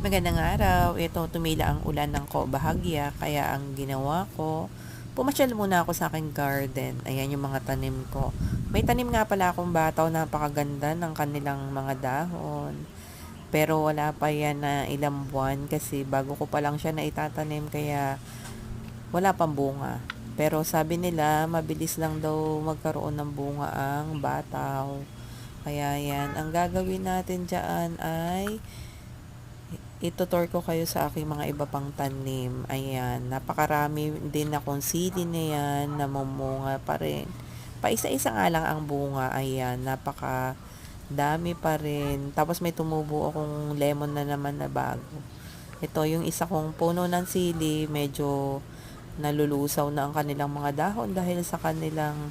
Magandang araw. Ito, tumila ang ulan ng bahagya, kaya ang ginawa ko, pumasyal muna ako sa aking garden. Ayan yung mga tanim ko. May tanim nga pala akong bataw, napakaganda ng kanilang mga dahon. Pero wala pa yan na ilang buwan kasi bago ko pa lang siya na itatanim, kaya wala pang bunga. Pero sabi nila, mabilis lang daw magkaroon ng bunga ang bataw. Kaya yan, ang gagawin natin dyan ay itutur ko kayo sa aking mga iba pang tanim. Ayan, napakarami din akong sili na yan, namumunga pa rin. Paisa-isa nga lang ang bunga. Ayan, napaka dami pa rin. Tapos may tumubo akong lemon na naman na bago. Ito, yung isa kong puno ng sili, medyo nalulusaw na ang kanilang mga dahon dahil sa kanilang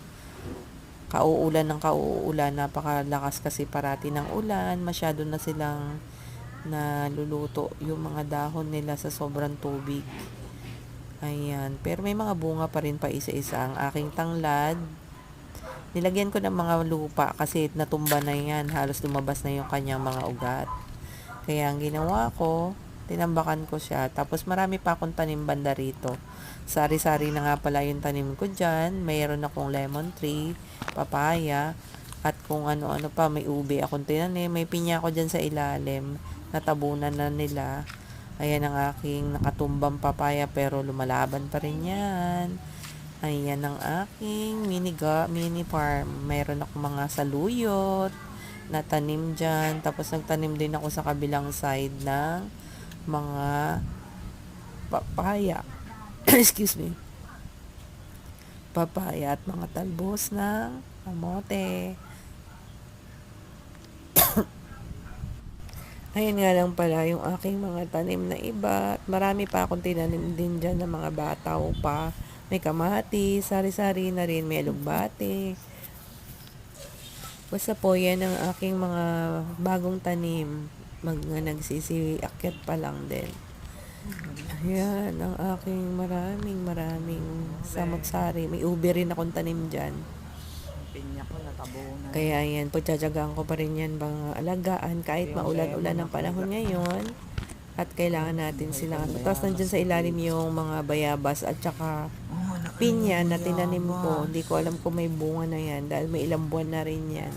kauulan ng kauulan. Napakalakas kasi parati ng ulan. Masyado na silang naluluto yung mga dahon nila sa sobrang tubig. Ayan. Pero may mga bunga pa rin pa isa-isa. Ang aking tanglad, nilagyan ko ng mga lupa kasi natumba na yan. Halos lumabas na yung kanyang mga ugat. Kaya ang ginawa ko, tinambakan ko siya. Tapos marami pa akong tanim banda rito. Sari-sari na nga pala yung tanim ko dyan. Mayroon akong lemon tree, papaya, at kung ano-ano pa. May ube akong tinanim. May pinya ako dyan sa ilalim. Natabunan na nila. Ayan ang aking nakatumbang papaya pero lumalaban pa rin yan. Ayan ang aking mini farm. Mayroon ako mga saluyot na tanim dyan. Tapos nagtanim din ako sa kabilang side ng mga papaya. Excuse me. Papaya at mga talbos ng kamote. Ayun nga lang pala yung aking mga tanim na iba. Marami pa akong tinanim din dyan ng mga bataw pa. May kamati, sari-sari na rin, may alugbate. Basta po yan ang aking mga bagong tanim. Nagsisiakyat pa lang din. Ayan, ang aking maraming samot-sari. May ube rin akong tanim dyan. Pinya ko natabunan. Kaya yan, pagtsatsagaan ko pa rin yan mga alagaan kahit maulan-ulan ang panahon ngayon. At kailangan natin silang. Tapos nandyan sa ilalim yung mga bayabas at saka pinya na tinanim ko. Hindi ko alam kung may bunga na yan dahil may ilang buwan na rin yan.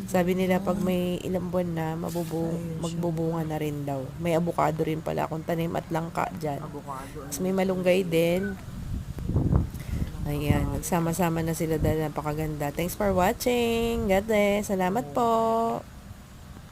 Sabi nila pag may ilang buwan na, magbubunga na rin daw. May avocado rin pala akong tanim at langka dyan. Tapos may malunggay din. Ayan, nagsama-sama na sila dahil napakaganda. Thanks for watching. God bless. Salamat po.